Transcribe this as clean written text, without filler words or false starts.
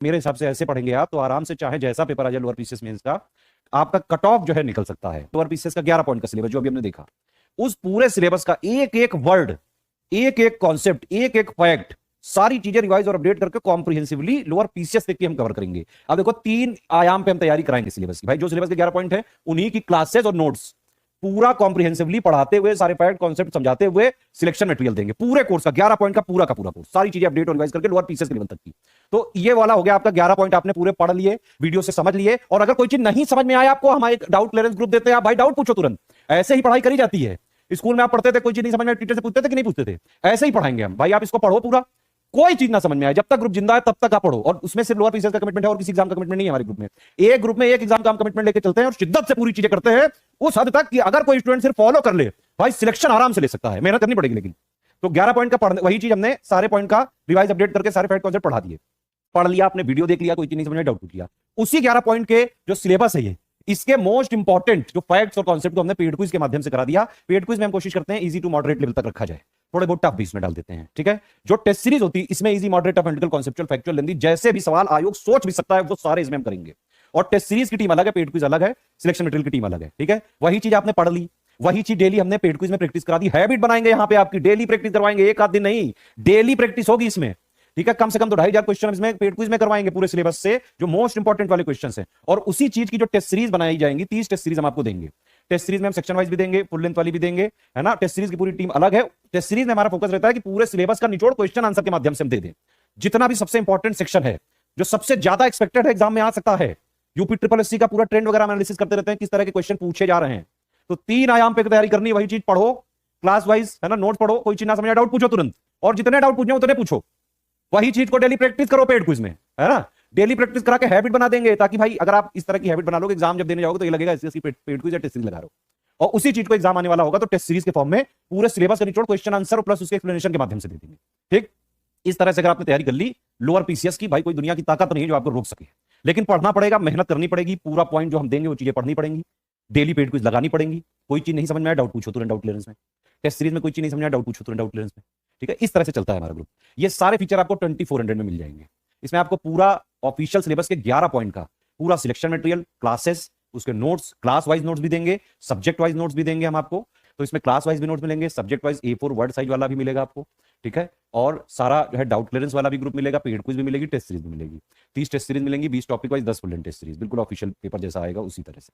मेरे हिसाब से ऐसे पढ़ेंगे आप तो आराम से, चाहे जैसा पेपर आ जाए लोअर पीसीएस मेंस का, आपका कट ऑफ जो है निकल सकता है। लोअर पीसीएस का 11 पॉइंट का सिलेबस जो अभी हमने देखा, उस पूरे सिलेबस का एक एक वर्ड, एक एक कॉन्सेप्ट, एक एक फैक्ट, सारी चीजें रिवाइज और अपडेट करके कॉम्प्रिहेंसिवली लोअर पीसीएस तक की हम कवर करेंगे। अब देखो 3 आयाम पे हम तैयारी कराएंगे सिलेबस की। भाई जो सिलेबस के 11 पॉइंट है उन्हीं की क्लासेस और नोट्स पूरा कॉम्प्रिहेंसिवली पढ़ाते हुए, सारे फैक्ट कॉन्सेप्ट समझाते हुए सिलेक्शन मटेरियल देंगे। पूरे कोर्स का 11 पॉइंट का पूरा कोर्स, सारी चीजें अपडेट और रिवाइज करके लोअर पीसीएस के लेवल तक की। तो ये वाला हो गया आपका 11 पॉइंट, आपने पूरे पढ़ लिए, वीडियो से समझ लिए। और अगर कोई चीज नहीं समझ में आया आपको, हमारे डाउट क्लियरेंस ग्रुप देते हैं, आप भाई डाउट पूछो तुरंत। ऐसे ही पढ़ाई करी जाती है। स्कूल में आप पढ़ते थे, कोई चीज नहीं समझ में, टीचर से पूछते थे कि नहीं पूछते थे? ऐसे ही पढ़ाएंगे हम। भाई आप इसको पढ़ो पूरा, कोई चीज ना समझ में आए, जब तक ग्रुप जिंदा है तब तक आप पढ़ो। और उसमें सिर्फ लोअर पीसीएस का कमिटमेंट है और किसी एग्जाम का कमिटमेंट नहीं है हमारे ग्रुप में। एक ग्रुप में एक एग्जाम का हम कमिटमेंट लेके चलते हैं और शिद्दत से पूरी चीजें करते हैं, उस हद तक कि अगर कोई स्टूडेंट सिर्फ फॉलो कर ले, भाई सिलेक्शन आराम से ले सकता है। मेहनत करनी पड़ेगी लेकिन। तो 11 पॉइंट का पढ़ने, वही चीज हमने सारे पॉइंट का रिवाइज अपडेट करके सारे फैक्ट कॉन्सेप्ट पढ़ा दिए। पढ़ लिया आपने, वीडियो देख लिया, कोई चीज नहीं समझ में, डाउट पूछ लिया। उसी 11 पॉइंट के जो सिलेबस है, ये इसके मोस्ट इंपॉर्टेंट जो फैक्ट्स और कॉन्सेप्ट को हमने पेड क्विज के माध्यम से करा दिया। पेड क्विज में हम कोशिश करते हैं इजी टू मॉडरेट लेवल तक रखा जाए, थोड़े बहुत टफ भी इसमें डाल देते हैं, ठीक है। जो टेस्ट सीरीज होती है इसमें easy, moderate, tough, analytical, conceptual, factual, lengthy, जैसे भी सवाल आयोग सोच भी सकता है वो सारे इसमें हम करेंगे। और टेस्ट सीरीज की टीम अलग है, पेड क्विज अलग है, सिलेक्शन मटेरियल की टीम अलग है, ठीक है। वही चीज आपने पढ़ ली, वही चीज डेली हमने पेड क्विज में प्रैक्टिस करा दी। हैबिट बनाएंगे यहां पे आपकी, डेली प्रैक्टिस करवाएंगे, एक आध दिन नहीं, डेली प्रैक्टिस होगी इसमें, ठीक है। कम से कम तो 2500 क्वेश्चन इसमें पेड क्विज में करवाएंगे पूरे सिलेबस से, जो मोस्ट इंपॉर्टेंट वाले क्वेश्चन है। और उसी चीज की जो टेस्ट सीरीज बनाई जाएंगी, 30 टेस्ट सीरीज हम आपको देंगे। टेस्ट सीरीज में हम सेक्शन वाइज भी देंगे, फुल लेंथ वाली भी देंगे, है ना। टेस्ट सीरीज की पूरी टीम अलग है। टेस्ट सीरीज में हमारा फोकस रहता है कि पूरे सिलेबस का निचोड़ क्वेश्चन आंसर के माध्यम से हम दे दें। जितना भी सबसे इंपॉर्टेंट सेक्शन है, जो सबसे ज्यादा एक्सपेक्टेड है एग्जाम में आ सकता है, यूपी ट्रिपल एससी का पूरा ट्रेंड वगैरह एनालिसिस करते रहते हैं, किस तरह के क्वेश्चन पूछे जा रहे हैं। तो 3 आयाम पे तैयारी करनी, वही चीज पढ़ो क्लास वाइज, है ना, नोट्स पढ़ो, कोई चीज ना समझे डाउट पूछो तुरंत, और जितने डाउट पूछने उतने पूछो। वही चीज को डेली प्रैक्टिस करो पेड क्विज में, है ना। डेली प्रैक्टिस करा के हैबिट बना देंगे, ताकि भाई अगर आप इस तरह की हैबिट बना लोगे, एग्जाम जब देने जाओगे तो ये लगेगा एसएससी पेड क्विज या टेस्ट सीरीज लगा रहे हो। और उसी चीज को एग्जाम आने वाला होगा तो टेस्ट सीरीज के फॉर्म में पूरे सिलेबस का निचोड़ क्वेश्चन आंसर प्लस उसके एक्सप्लेनेशन के माध्यम से दे देंगे, ठीक। इस तरह से अगर आपने तैयारी कर ली लोअर पीसीएस की, भाई कोई दुनिया की ताकत नहीं है जो आपको रोक सके। लेकिन पढ़ना पड़ेगा, मेहनत करनी पड़ेगी, पूरा पॉइंट जो हम देंगे वो चीजें पढ़नी पड़ेंगी, डेली पेड क्विज लगानी पड़ेंगी। कोई चीज नहीं समझ में आया डाउट पूछो तुरंत डाउट क्लियरेंस में। टेस्ट सीरीज में कोई चीज नहीं समझ में आया डाउट पूछो तुरंत डाउट क्लियरेंस में, ठीक है। इस तरह से चलता है हमारा ग्रुप। ये सारे फीचर आपको 2400 में मिल जाएंगे। इसमें आपको पूरा ऑफिशियल सिलेबस के 11 पॉइंट का पूरा सिलेक्शन मटेरियल, क्लासेस, उसके नोट्स, क्लास वाइज नोट्स भी देंगे, सब्जेक्ट वाइज नोट्स भी देंगे हम आपको। तो इसमें क्लास वाइज भी नोट्स मिलेंगे, subject wise A4 word size वाला भी मिलेगा आपको, ठीक है। और सारा जो है डाउट क्लियरेंस वाला भी ग्रुप मिलेगा, पेड क्विज भी मिलेगी, टेस्ट सीरीज भी मिलेगी। 30 टेस्ट सीरीज मिलेंगी, 20 topic wise, 10 full length test series, बिल्कुल ऑफिशियल पेपर जैसा आएगा उसी तरह से।